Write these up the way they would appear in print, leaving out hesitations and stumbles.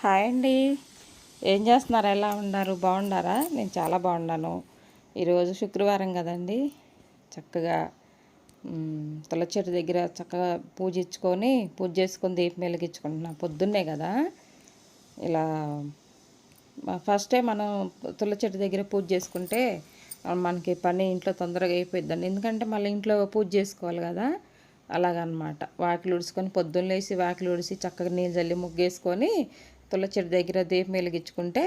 Hi అండి. ఏం చేస్తున్నారు? ఎలా ఉన్నారు? బాగున్నారా? నేను చాలా బాగున్నాను. ఈరోజు శుక్రవారం కదండి. చక్కగా తులసి చెట్టు దగ్గర చక్కగా పూజ చేసుకొని దీపం వెలిగించుకుంటున్నాం. పొద్దున్నే కదా ఇలా ఫస్ట్ టైం మనం తులసి చెట్టు దగ్గర పూజ చేసుకుంటే మనకి పని ఇంట్లో తొందరగా అయిపోద్దండి. ఎందుకంటే మళ్ళీ ఇంట్లో పూజ చేసుకోవాలి కదా. అలాగనమాట. వాకిలు ఉడుచుకొని పొద్దున్న లేచి వాకిలు ఉడిసి చక్కగా నీళ్ళు చల్లి ముగ్గేసుకొని తులసి చెట్టు దగ్గర దీపం వెలిగించుకుంటే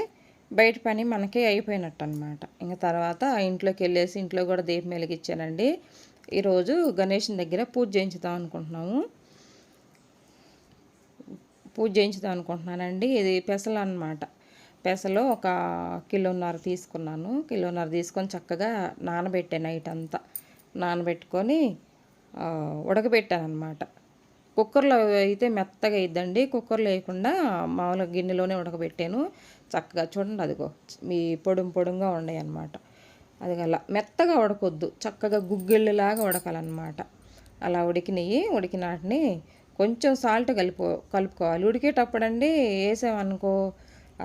బయట పని మనకి అయిపోయినట్టు అనమాట. ఇంకా తర్వాత ఇంట్లోకి వెళ్ళేసి ఇంట్లో కూడా దీపం వెలిగించానండి. ఈరోజు గణేషుని దగ్గర పూజ చేయించుదాం అనుకుంటున్నానండి. ఇది పెసలు అనమాట. పెసలు ఒక కిలోన్నర తీసుకున్నాను. కిలోన్నర తీసుకొని చక్కగా నానబెట్టాను. నైట్ అంతా నానబెట్టుకొని ఉడకబెట్టాను అనమాట. కుక్కర్లో అయితే మెత్తగా అయిద్దండి. కుక్కర్లో వేయకుండా మామూలుగా గిన్నెలోనే ఉడకబెట్టాను. చక్కగా చూడండి, అదిగో మీ పొడుంగా ఉన్నాయి అన్నమాట. అది అలా మెత్తగా ఉడకొద్దు, చక్కగా గుగ్గిళ్ళలాగా ఉడకాలన్నమాట. అలా ఉడికిన వాటిని కొంచెం సాల్ట్ కలుపుకోవాలి. ఉడికేటప్పుడండి వేసామనుకో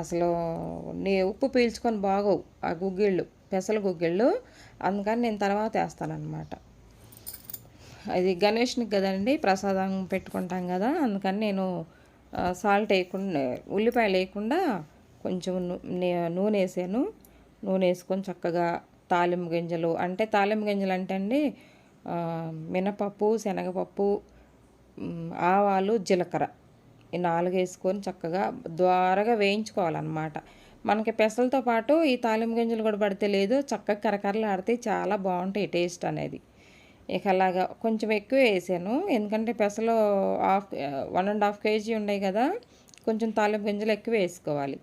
అసలు ఉప్పు పీల్చుకొని బాగోవు ఆ గుగ్గిళ్ళు, పెసల గుగ్గిళ్ళు. అందుకని నేను తర్వాత వేస్తానన్నమాట. అది గణేష్నికి కదండి ప్రసాదం పెట్టుకుంటాం కదా. అందుకని నేను సాల్ట్ వేయకుండా, ఉల్లిపాయలు వేయకుండా కొంచెం నూనె వేసాను. నూనె వేసుకొని చక్కగా తాలింపు గింజలు అంటే అండి మినపప్పు, శనగపప్పు, ఆవాలు, జీలకర్ర ఈ 4 వేసుకొని చక్కగా ద్వారగా వేయించుకోవాలన్నమాట. మనకి పెసలతో పాటు ఈ తాలింపు గింజలు కూడా పడితే లేదు, చక్కగా కరకరలు ఆడితే చాలా బాగుంటాయి టేస్ట్ అనేది. ఇక అలాగా కొంచెం ఎక్కువ వేసాను. ఎందుకంటే పెసలు 1.5 కేజీ ఉన్నాయి కదా, కొంచెం తాలింపు గింజలు ఎక్కువ వేసుకోవాలి.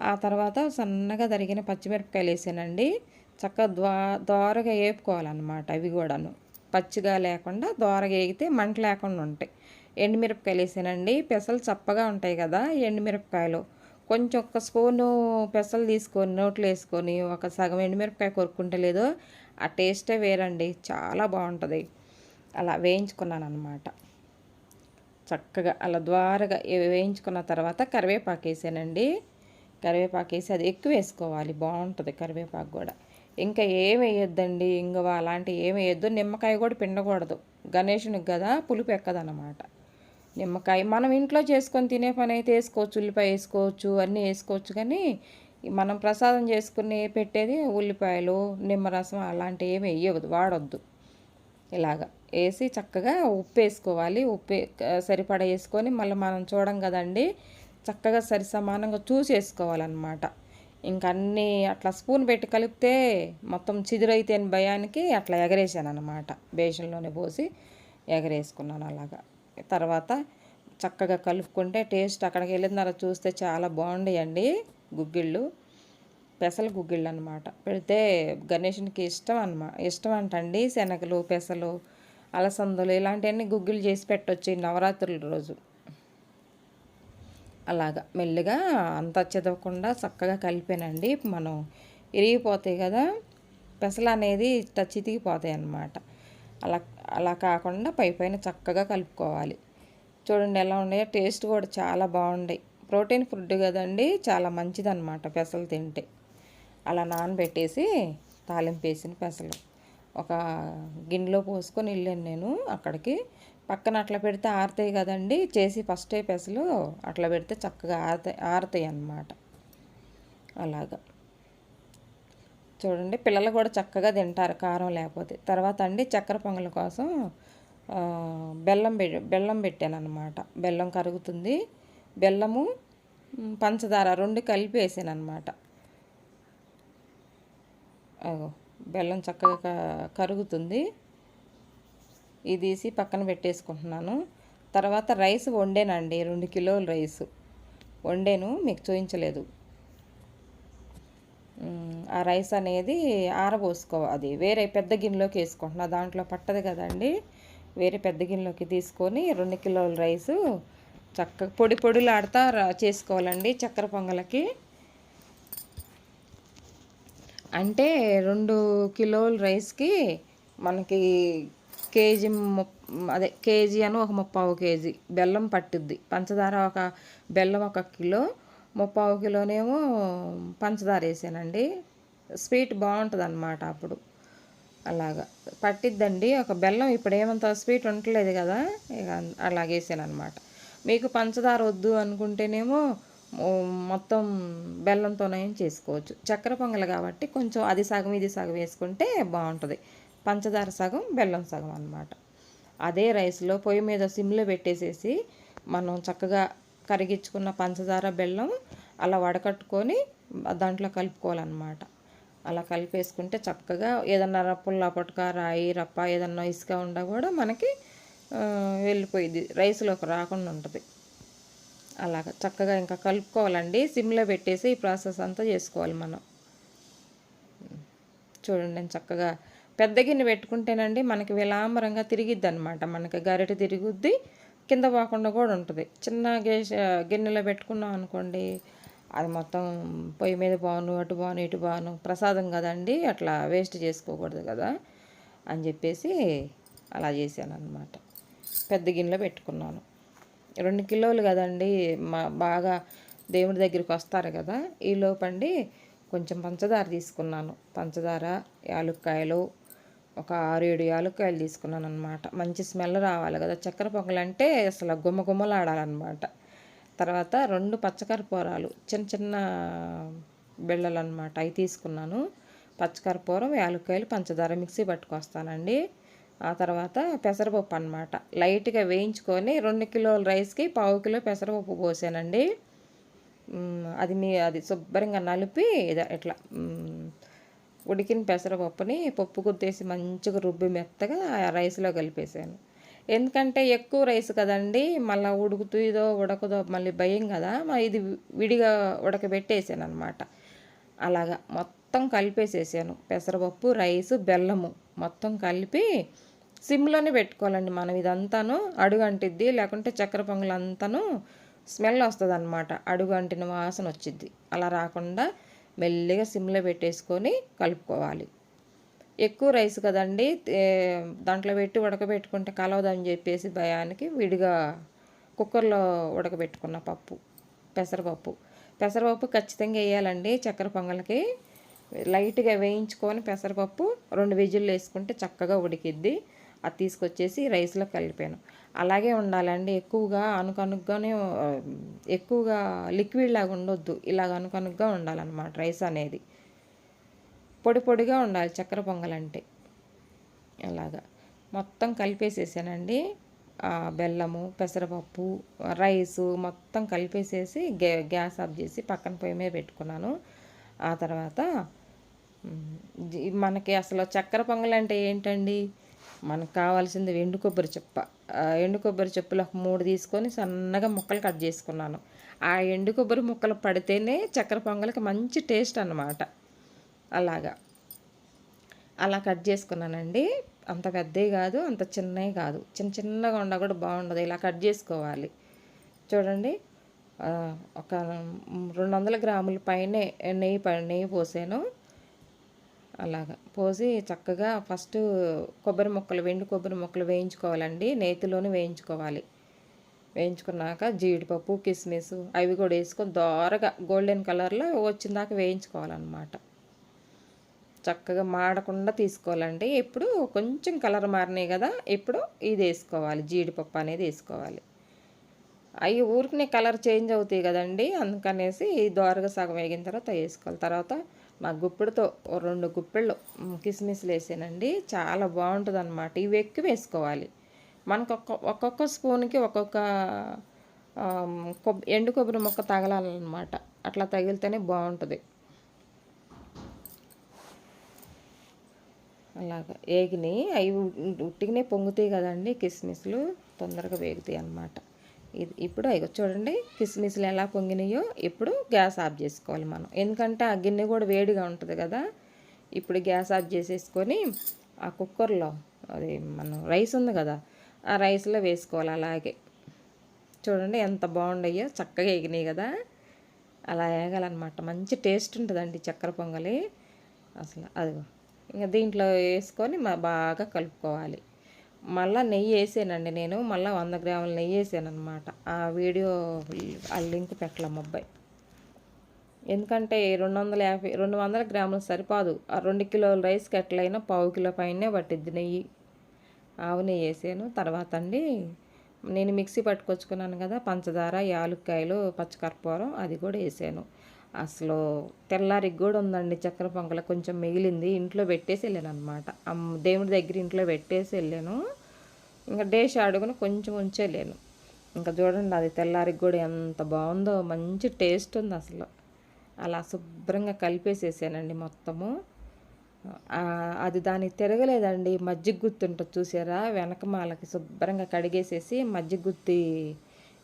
ఆ తర్వాత సన్నగా తరిగిన పచ్చిమిరపకాయలు వేసానండి. చక్కగా దోరగా వేపుకోవాలన్నమాట. అవి కూడాను పచ్చిగా లేకుండా దోరగా వేగితే మంట లేకుండా ఉంటాయి. ఎండుమిరపకాయలు వేసానండి. పెసలు చప్పగా ఉంటాయి కదా ఎండుమిరపకాయలు. కొంచెం ఒక స్పూను పెసలు తీసుకొని నోట్లో వేసుకొని ఒక సగం ఎండుమిరపకాయ కొరుక్కుంటే లేదో ఆ టేస్టే వేరండి, చాలా బాగుంటుంది. అలా వేయించుకున్నాను అనమాట. చక్కగా అలా ద్వారగా వేయించుకున్న తర్వాత కరివేపాకు వేసానండి. కరివేపాకు వేసి అది ఎక్కువ వేసుకోవాలి, బాగుంటుంది కరివేపాకు కూడా. ఇంకా ఏం వేయొద్దండి, ఇంగువ అలాంటివి ఏం వేయొద్దు. నిమ్మకాయ కూడా పిండకూడదు, గణేషునికి కదా పులుపు ఎక్కదనమాట. నిమ్మకాయ మనం ఇంట్లో చేసుకొని తినే పని అయితే వేసుకోవచ్చు, ఉల్లిపాయ వేసుకోవచ్చు, అన్నీ వేసుకోవచ్చు. కానీ మనం ప్రసాదం చేసుకుని పెట్టేది ఉల్లిపాయలు, నిమ్మరసం అలాంటివి ఏమి వాడొద్దు. ఇలాగా వేసి చక్కగా ఉప్పు వేసుకోవాలి. ఉప్పు సరిపడా వేసుకొని మళ్ళీ మనం చూడం కదండి, చక్కగా సరి సమానంగా చూసి వేసుకోవాలన్నమాట. ఇంక అన్నీ అట్లా స్పూన్ పెట్టి కలిపితే మొత్తం చిదురైతే అని భయానికి అట్లా ఎగరేసాను అనమాట. బేషన్లోనే పోసి ఎగరేసుకున్నాను అలాగా. తర్వాత చక్కగా కలుపుకుంటే టేస్ట్ అక్కడికి వెళ్ళిన తర్వాత చూస్తే చాలా బాగుంటాయండి గుగ్గిళ్ళు. పెసల గుగ్గిళ్ళు అనమాట. పెడితే గణేషునికి ఇష్టం అంటండి. శనగలు, పెసలు, అలసందలు ఇలాంటివన్నీ గుగ్గిళ్ళు చేసి పెట్టవచ్చు ఈ నవరాత్రుల రోజు. అలాగా మెల్లిగా అంతా చదవకుండా చక్కగా కలిపానండి. మనం ఇరిగిపోతాయి కదా పెసలు అనేది, చితికిపోతాయి అన్నమాట. అలా అలా కాకుండా పైన చక్కగా కలుపుకోవాలి. చూడండి ఎలా ఉన్నాయో, టేస్ట్ కూడా చాలా బాగుంటాయి. ప్రోటీన్ ఫుడ్ కదండి, చాలా మంచిదన్నమాట పెసలు తింటే. అలా నానబెట్టేసి తాలింపు వేసిన పెసలు ఒక గిన్నెలో పోసుకొని వెళ్ళాను నేను అక్కడికి. పక్కన అట్లా పెడితే ఆరుతాయి కదండి, చేసి ఫస్టే పెసలు అట్లా పెడితే చక్కగా ఆరుతాయి అన్నమాట. అలాగా చూడండి, పిల్లలు కూడా చక్కగా తింటారు కారం లేకపోతే. తర్వాత అండి చక్కెర పొంగల్ కోసం బెల్లం పెట్టాను అనమాట. బెల్లం కరుగుతుంది. బెల్లము, పంచదార 2 కలిపి వేసాను అనమాట. బెల్లం చక్కగా కరుగుతుంది. ఇది తీసి పక్కన పెట్టేసుకుంటున్నాను. తర్వాత రైస్ వండానండి, 2 కిలోల రైస్ వండాను, మీకు చూపించలేదు. ఆ రైస్ అనేది ఆరబోసుకోవాలి. అది వేరే పెద్ద గిన్నెలోకి వేసుకుంటున్నా, దాంట్లో పట్టదు కదండి. వేరే పెద్ద గిన్నెలోకి తీసుకొని 2 కిలోల రైసు చక్కగా పొడిలాడుతా చేసుకోవాలండి చక్కెర పొంగలకి. అంటే 2 కిలోల రైస్కి మనకి కేజీ కేజీ అని ఒక 3/4 కేజీ బెల్లం పట్టుద్ది. బెల్లం 1 కిలో, ముప్పావు కిలోనేమో పంచదార వేసానండి. స్వీట్ బాగుంటుంది అన్నమాట అప్పుడు. అలాగా పట్టిద్దండి. ఒక బెల్లం ఇప్పుడు ఏమంత స్వీట్ ఉండట్లేదు కదా, ఇక అలాగేసాను అనమాట. మీకు పంచదార వద్దు అనుకుంటేనేమో మొత్తం బెల్లంతోనే చేసుకోవచ్చు. చక్కెర పొంగల్ కాబట్టి కొంచెం అది సగం ఇది సగం వేసుకుంటే బాగుంటుంది. పంచదార సగం బెల్లం సగం అనమాట. అదే రైస్లో పొయ్యి మీద సిమ్లో పెట్టేసేసి మనం చక్కగా కరిగించుకున్న పంచదార బెల్లం అలా వడకట్టుకొని దాంట్లో కలుపుకోవాలన్నమాట. అలా కలిపేసుకుంటే చక్కగా ఏదన్నా పుల్ల పట్టుక రాయి రప్ప ఏదన్నా ఇసుక ఉండా కూడా మనకి వెళ్ళిపోయింది, రైస్లోకి రాకుండా ఉంటుంది. అలాగ చక్కగా ఇంకా కలుపుకోవాలండి. సిమ్లో పెట్టేసి ఈ ప్రాసెస్ అంతా చేసుకోవాలి మనం. చూడండి నేను చక్కగా పెద్ద గిన్నె పెట్టుకుంటేనండి మనకి విలాంబరంగా తిరిగిద్ది అనమాట. మనకి గరిటె తిరుగుద్ది, కింద పోకుండా కూడా ఉంటుంది. చిన్న గిన్నెలో పెట్టుకున్నాం అనుకోండి, అది మొత్తం పొయ్యి మీద బాను అటు బాను ఇటు బాను, ప్రసాదం కదండి, అట్లా వేస్ట్ చేసుకోకూడదు కదా అని చెప్పేసి అలా చేశాను అనమాట. పెద్ద గిన్నెలో పెట్టుకున్నాను. 2 కిలోలు కదండి, బాగా దేవుడి దగ్గరికి వస్తారు కదా. ఈ లోపండి కొంచెం పంచదార తీసుకున్నాను. పంచదార, యాలుక్కాయలు, ఒక 6-7 యాలుక్కాయలు తీసుకున్నాను అనమాట. మంచి స్మెల్ రావాలి కదా, చక్కెర పొంగల్ అంటే అసలు గుమ్మగుమ్మలాడాలన్నమాట. తర్వాత 2 పచ్చకర్పూరాలు, చిన్న చిన్న బిళ్ళలు అనమాట, అవి తీసుకున్నాను. పచ్చకర్పూరం, యాలుక్కాయలు, పంచదార మిక్సీ పట్టుకొస్తానండి. ఆ తర్వాత పెసరపప్పు అనమాట, లైట్గా వేయించుకొని 2 కిలోల రైస్కి పావు కిలో పెసరపప్పు పోసానండి. అది శుభ్రంగా నలిపి ఇట్లా ఉడికిన పెసరపప్పుని పప్పు గుద్దేసి మంచిగా రుబ్బి మెత్తగా రైస్లో కలిపేసాను. ఎందుకంటే ఎక్కువ రైస్ కదండి, మళ్ళీ ఉడుకుతుందో ఉడకదో మళ్ళీ భయం కదా, ఇది విడిగా ఉడకబెట్టేసాను అనమాట. అలాగా మొత్తం కలిపేసేసాను. పెసరపప్పు, రైసు, బెల్లము మొత్తం కలిపి సిమ్లోనే పెట్టుకోవాలండి మనం. ఇదంతాను అడుగు అంటిద్ది, లేకుంటే చక్కెర పొంగల్ అంతాను స్మెల్ వస్తుంది అనమాట, అడుగు అంటిన వాసన వచ్చిద్ది. అలా రాకుండా మెల్లిగా సిమ్లో పెట్టేసుకొని కలుపుకోవాలి. ఎక్కువ రైస్ కదండి, దాంట్లో పెట్టి ఉడకబెట్టుకుంటే కలవదని చెప్పేసి భయానికి విడిగా కుక్కర్లో ఉడకబెట్టుకున్న పెసరపప్పు ఖచ్చితంగా వేయాలండి చక్కెర పొంగల్కి. లైట్గా వేయించుకొని పెసరపప్పు 2 విజిల్లు వేసుకుంటే చక్కగా ఉడికిద్ది. అది తీసుకొచ్చేసి రైస్లో కలిపాను. అలాగే ఉండాలండి, ఎక్కువగా అనుకనుగ్గానే, ఎక్కువగా లిక్విడ్ లాగా ఉండొద్దు, ఇలాగ అనుకనుగ్గా ఉండాలన్నమాట. రైస్ అనేది పొడి పొడిగా ఉండాలి చక్కెర పొంగల్ అంటే. అలాగా మొత్తం కలిపేసేసానండి. బెల్లము, పెసరపప్పు, రైసు మొత్తం కలిపేసేసి గ్యాస్ ఆఫ్ చేసి పక్కన పొయ్యి మీద పెట్టుకున్నాను. ఆ తర్వాత మనకి అసలు చక్కెర పొంగల్ అంటే ఏంటండి, మనకు కావాల్సింది ఎండు కొబ్బరి చెప్ప. ఎండు కొబ్బరి చెప్పులు ఒక 3 తీసుకొని సన్నగా ముక్కలు కట్ చేసుకున్నాను. ఆ ఎండు కొబ్బరి ముక్కలు పడితేనే చక్కెర పొంగల్కి మంచి టేస్ట్ అన్నమాట. అలా కట్ చేసుకున్నానండి. అంత పెద్దవి కాదు, అంత చిన్నవి కాదు, చిన్న చిన్నగా ఉండా కూడా బాగుండదు, ఇలా కట్ చేసుకోవాలి. చూడండి, ఒక 200 గ్రాముల పైనే నెయ్యి పోసాను. అలాగా పోసి చక్కగా ఫస్ట్ వెండి కొబ్బరి ముక్కలు వేయించుకోవాలండి, నేతిలోనే వేయించుకోవాలి. వేయించుకున్నాక జీడిపప్పు, కిస్మిస్ అవి కూడా వేసుకొని దోరగా గోల్డెన్ కలర్లో వచ్చిందాక వేయించుకోవాలన్నమాట. చక్కగా మాడకుండా తీసుకోవాలండి. ఇప్పుడు కొంచెం కలర్ మారినాయి కదా, ఇప్పుడు ఇది వేసుకోవాలి, జీడిపప్పు అనేది వేసుకోవాలి. అవి ఊరికి కలర్ చేంజ్ అవుతాయి కదండి, అందుకనేసి దోరగా సగం వేగిన తర్వాత వేసుకోవాలి. తర్వాత నా గుప్పిడితో 2 గుప్పిళ్ళు కిస్మిస్లు వేసానండి. చాలా బాగుంటుంది అన్నమాట. ఇవి ఎక్కువ వేసుకోవాలి. మనకు ఒక్కొక్క స్పూన్కి ఒక్కొక్క ఎండు కొబ్బరి ముక్క తగలాలన్నమాట. అట్లా తగిలితేనే బాగుంటుంది. అలాగా వేగినాయి. అవి ఉట్టిగానే పొంగుతాయి కదండి, కిస్మిస్లు తొందరగా వేగుతాయి అన్నమాట. ఇప్పుడు అవి చూడండి, కిస్మిస్లు ఎలా పొంగినాయో. ఇప్పుడు గ్యాస్ ఆఫ్ చేసుకోవాలి మనం, ఎందుకంటే ఆ గిన్నె కూడా వేడిగా ఉంటుంది కదా. ఇప్పుడు గ్యాస్ ఆఫ్ చేసేసుకొని ఆ కుక్కర్లో అది మనం రైస్ ఉంది కదా, ఆ రైస్లో వేసుకోవాలి. అలాగే చూడండి ఎంత బాగుండయో, చక్కగా ఎగినాయి కదా. అలా వేగాలన్నమాట. మంచి టేస్ట్ ఉంటుందండి చక్కెర పొంగలి అసలు. అదిగో ఇంకా దీంట్లో వేసుకొని బాగా కలుపుకోవాలి. మళ్ళీ నెయ్యి వేసానండి నేను, మళ్ళీ 100 గ్రాముల నెయ్యి వేసాను అనమాట. ఆ వీడియో ఆ లింక్ పెట్టలేము అబ్బాయి. ఎందుకంటే 200 గ్రాములు సరిపోదు. ఆ 2 కిలోల రైస్కి ఎట్లయినా పావు కిలో పైనే పట్టిద్ది నెయ్యి. ఆవు నెయ్యి వేసాను. తర్వాత అండి నేను మిక్సీ పట్టుకొచ్చుకున్నాను కదా, పంచదార, యాలుక్కాయలు, పచ్చికర్పూరం అది కూడా వేసాను. అసలు తెల్లారికి కూడా ఉందండి చక్కెర పొంగల్, కొంచెం మిగిలింది ఇంట్లో పెట్టేసి వెళ్ళాను అనమాట. దేవుడి దగ్గర ఇంట్లో పెట్టేసి వెళ్ళాను. ఇంకా డేష్ అడుగును కొంచెం ఉంచేలేను. ఇంకా చూడండి అది తెల్లారికి కూడా ఎంత బాగుందో, మంచి టేస్ట్ ఉంది అసలు. అలా శుభ్రంగా కలిపేసేసానండి మొత్తము. అది దానికి తిరగలేదండి. మజ్జిగ గుత్తి ఉంటుంది చూసారా, వెనకమాలకి శుభ్రంగా కడిగేసేసి మజ్జిగ గుత్తి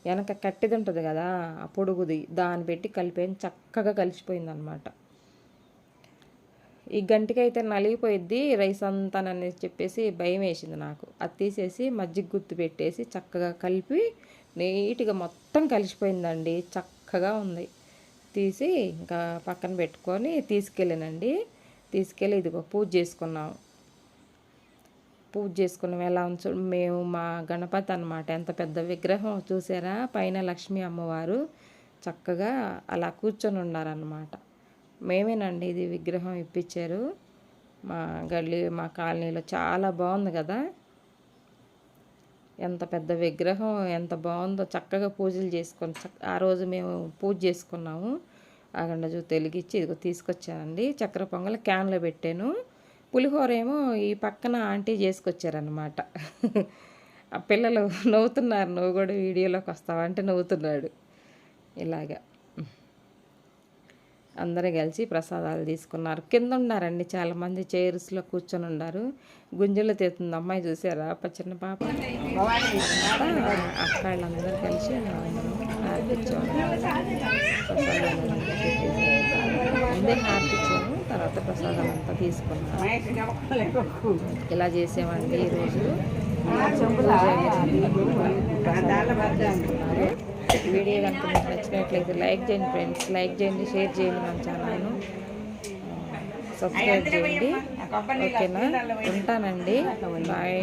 వెనక కట్టిది ఉంటుంది కదా, ఆ పొడుగుది దాన్ని పెట్టి కలిపాను. చక్కగా కలిసిపోయింది అనమాట. ఈ గంటికైతే నలిగిపోయిద్ది రైస్ అంతానని చెప్పేసి భయం వేసింది నాకు. అది తీసేసి మజ్జిగ గుత్తి పెట్టేసి చక్కగా కలిపి నీట్గా మొత్తం కలిసిపోయిందండి. చక్కగా ఉంది. తీసి ఇంకా పక్కన పెట్టుకొని తీసుకెళ్ళానండి. తీసుకెళ్ళి ఇదిగో పూజ చేసుకున్నాం. పూజ చేసుకున్నాం. ఎలా ఉంచు మేము మా గణపతి అనమాట, ఎంత పెద్ద విగ్రహం చూసారా, పైన లక్ష్మీ అమ్మవారు చక్కగా అలా కూర్చొని ఉన్నారన్నమాట. మేమేనండి ఇది విగ్రహం ఇప్పించారు. మా కాలనీలో చాలా బాగుంది కదా, ఎంత పెద్ద విగ్రహం, ఎంత బాగుందో. చక్కగా పూజలు చేసుకొని ఆ రోజు మేము పూజ చేసుకున్నాము. ఆగండ వెలిగించి ఇదిగో తీసుకొచ్చానండి. చక్కెర పొంగల్ క్యాన్లో పెట్టాను. పులిహోర ఏమో ఈ పక్కన ఆంటీ చేసుకొచ్చారనమాట. ఆ పిల్లలు నవ్వుతున్నారు, నువ్వు కూడా వీడియోలోకి వస్తావా అంటే నవ్వుతున్నాడు. ఇలాగా అందరూ కలిసి ప్రసాదాలు తీసుకున్నారు. కింద ఉన్నారండి చాలామంది, చైర్స్లో కూర్చొని ఉన్నారు. గుంజలు తీస్తుంది అమ్మాయి చూసారా, చిన్న పాప. అక్కళ్ళందరూ కలిసి హారతిచ్చాము. ప్రసాదాలు ముందే హారతిచ్చాము, తర్వాత ప్రసాదాలు అంతా తీసుకున్నాము. ఇలా చేసామండి ఈరోజు. వీడియో కనుక మీకు నచ్చినట్లయితే లైక్ చేయండి ఫ్రెండ్స్, లైక్ చేయండి, షేర్ చేయండి, మన ఛానల్ను సబ్స్క్రైబ్ చేయండి. ఓకేనా, ఉంటానండి, బాయ్.